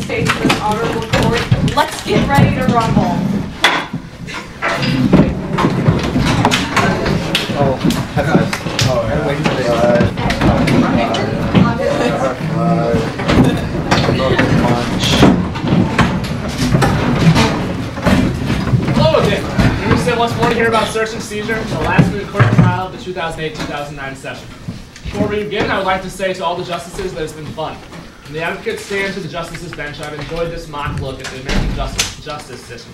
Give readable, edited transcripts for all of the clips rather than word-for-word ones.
stage of this honorable court. Let's get ready to rumble. Hello again. You said once more to hear about search and seizure in the last minute court trial of the 2008-2009 session. Before we begin, I would like to say to all the justices that it's been fun. From the advocates stand to the justices bench, I've enjoyed this mock look at the American justice system.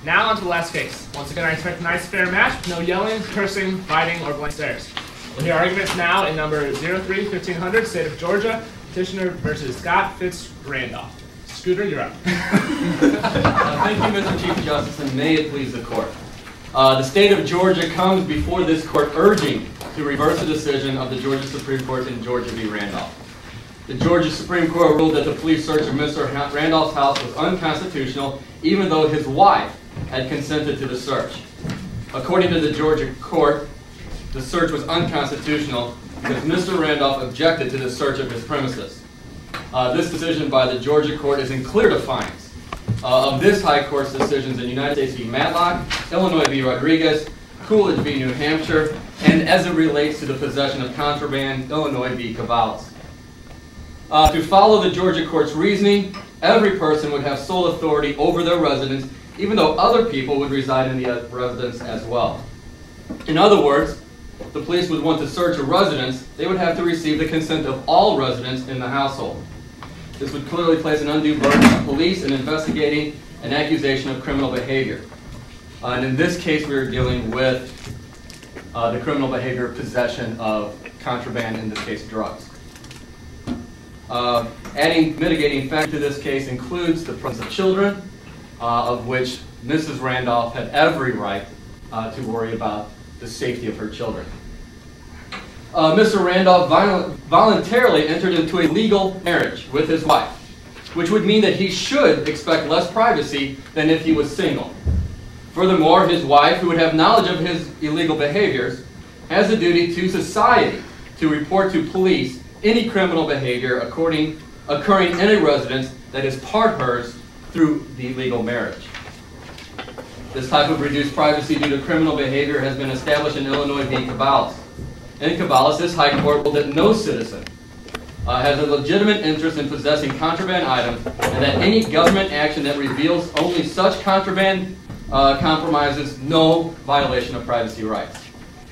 Now on to the last case. Once again, I expect a nice fair match, no yelling, cursing, fighting, or blank stares. We'll hear arguments now in number 03-1500, State of Georgia, petitioner versus Scott Fitz Randolph. Scooter, you're up. Thank you, Mr. Chief Justice, and may it please the court. The state of Georgia comes before this court urging to reverse the decision of the Georgia Supreme Court in Georgia v. Randolph. The Georgia Supreme Court ruled that the police search of Mr. Randolph's house was unconstitutional, even though his wife had consented to the search. According to the Georgia court, the search was unconstitutional because Mr. Randolph objected to the search of his premises. This decision by the Georgia court is in clear defiance of this high court's decisions in United States v. Matlock, Illinois v. Rodriguez, Coolidge v. New Hampshire, and as it relates to the possession of contraband, Illinois v. Cavallis. To follow the Georgia court's reasoning, every person would have sole authority over their residence, even though other people would reside in the residence as well. In other words, if the police would want to search a residence, they would have to receive the consent of all residents in the household. This would clearly place an undue burden on police in investigating an accusation of criminal behavior. And in this case, we are dealing with the criminal behavior of possession of contraband, in this case, drugs. Adding mitigating factor to this case includes the presence of children, of which Mrs. Randolph had every right to worry about the safety of her children. Mr. Randolph voluntarily entered into a legal marriage with his wife, which would mean that he should expect less privacy than if he was single. Furthermore, his wife, who would have knowledge of his illegal behaviors, has a duty to society to report to police any criminal behavior occurring in a residence that is part hers through the legal marriage. This type of reduced privacy due to criminal behavior has been established in Illinois v. Cavallis. In Cavallis, this high court ruled that no citizen has a legitimate interest in possessing contraband items, and that any government action that reveals only such contraband compromises no violation of privacy rights.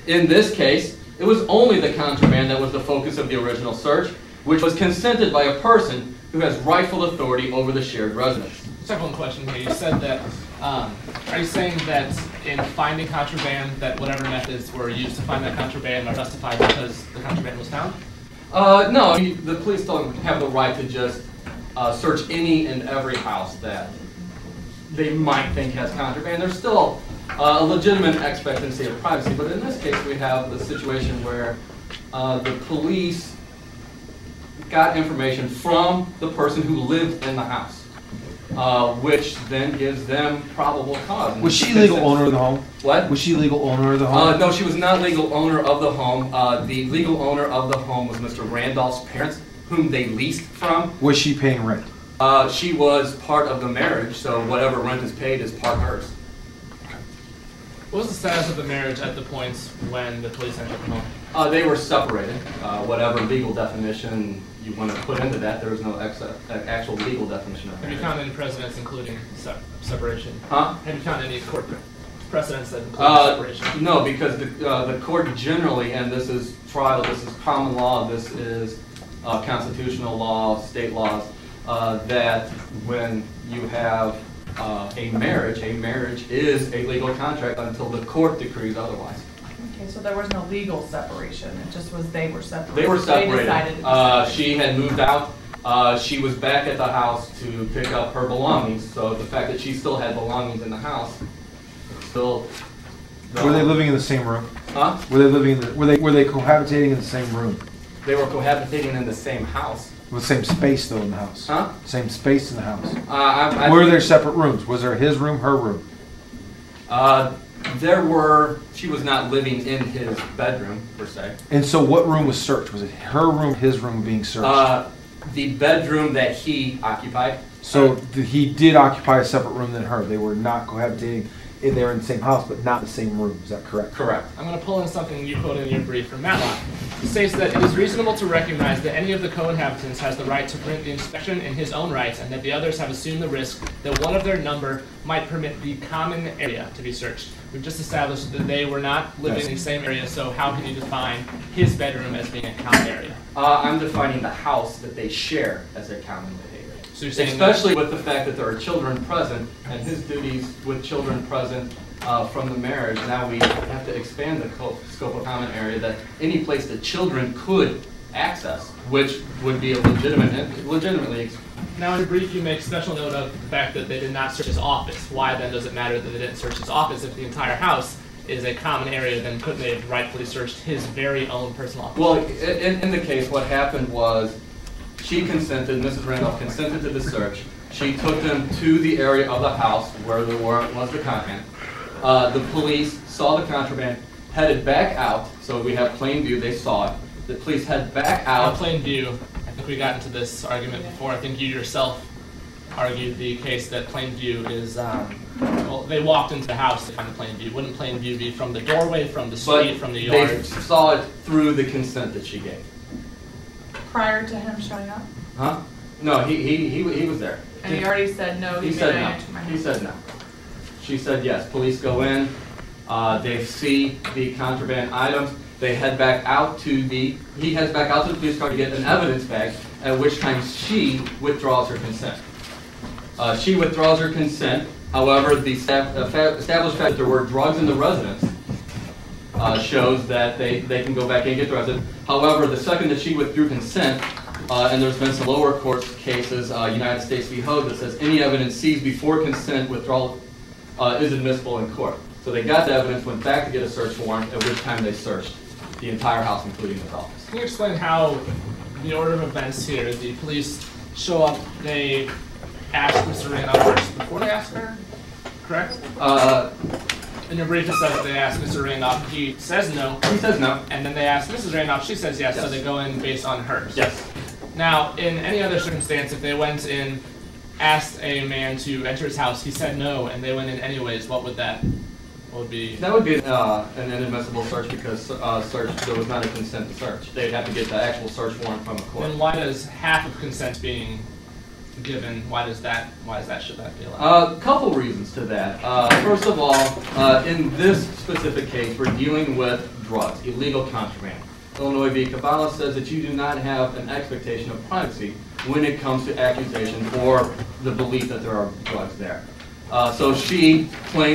In this case, it was only the contraband that was the focus of the original search, which was consented by a person who has rightful authority over the shared residence. Second question here. You said that, are you saying that in finding contraband, that whatever methods were used to find that contraband are justified because the contraband was found? No, I mean, the police don't have the right to just search any and every house that they might think has contraband. There's still a legitimate expectancy of privacy, but in this case we have the situation where the police got information from the person who lived in the house, which then gives them probable cause. Was she legal owner of the home? What? Was she legal owner of the home? No, she was not legal owner of the home. The legal owner of the home was Mr. Randolph's parents, whom they leased from. Was she paying rent? She was part of the marriage, so whatever rent is paid is part hers. What was the status of the marriage at the points when the police entered the home? They were separated. Whatever legal definition you want to put into that, there was no actual legal definition of marriage. Have you found any precedents including separation? Huh? Have you found any court precedents that include separation? No, because the court generally, and this is trial, this is common law, this is constitutional law, state laws, that when you have a marriage is a legal contract until the court decrees otherwise. Okay, so there was no legal separation. It just was they were separated. They were separated. They decided to she had moved out. She was back at the house to pick up her belongings. So the fact that she still had belongings in the house, still. Were they living in the same room? Huh? Were they living in the, were they cohabitating in the same room? They were cohabitating in the same house. With the same space though in the house? Huh? Same space in the house. Were there separate rooms? Was there his room, her room? She was not living in his bedroom, per se. And so what room was searched? Was it her room, his room being searched? The bedroom that he occupied. So he did occupy a separate room than her. They were not cohabitating. They were in the same house, but not the same room. Is that correct? Correct. I'm going to pull in something you quoted in your brief from Matlock. It states that it is reasonable to recognize that any of the co-inhabitants has the right to permit the inspection in his own rights, and that the others have assumed the risk that one of their number might permit the common area to be searched. We've just established that they were not living in the same area, so how can you define his bedroom as being a common area? I'm defining the house that they share as a common behavior. So you're saying especially with the fact that there are children present, and his duties with children present from the marriage, now we have to expand the scope of common area, that any place that children could access, which would be a legitimately. Now in your brief you make special note of the fact that they did not search his office. Why then does it matter that they didn't search his office? If the entire house is a common area, then couldn't they have rightfully searched his very own personal office? Well, in the case, what happened was she consented, Mrs. Randolph consented to the search. She took them to the area of the house where there was the contraband. The police saw the contraband, headed back out, so we have plain view, they saw it. The police head back out. Plain view, I think we got into this argument before. I think you yourself argued the case that plain view is, well, they walked into the house to find the plain view. Wouldn't plain view be from the doorway, from the street, from the yard? They saw it through the consent that she gave. Prior to him showing up? Huh? No, he was there. And he already said no, He he said may not no. enter my He house. said no. She said yes. Police go in, they see the contraband items, they head back out to he heads back out to the police car to get an evidence bag, at which time she withdraws her consent. She withdraws her consent, however, the established fact that there were drugs in the residence shows that they can go back and get the residence. However, the second that she withdrew consent, and there's been some lower courts cases, United States v. Hogue, that says any evidence seized before consent withdrawal is admissible in court. So they got the evidence, went back to get a search warrant, at which time they searched the entire house, including his office. Can you explain how the order of events here, the police show up, they ask Mr. Randolph first before they ask her, correct? In your brief it says that they ask Mr. Randolph, he says no. He says no. And then they ask Mrs. Randolph, she says yes, so Yes. they go in based on hers. Yes. Now, in any other circumstance, if they went in, asked a man to enter his house, he said no, and they went in anyways, what would be? That would be an inadmissible search because there was not a consent to search. They'd have to get the actual search warrant from the court. Then why does half of consent being given, should that be allowed? A couple reasons to that. First of all, in this specific case, we're dealing with drugs, illegal contraband. Illinois v. Cabala says that you do not have an expectation of privacy when it comes to accusations or the belief that there are drugs there. So she claims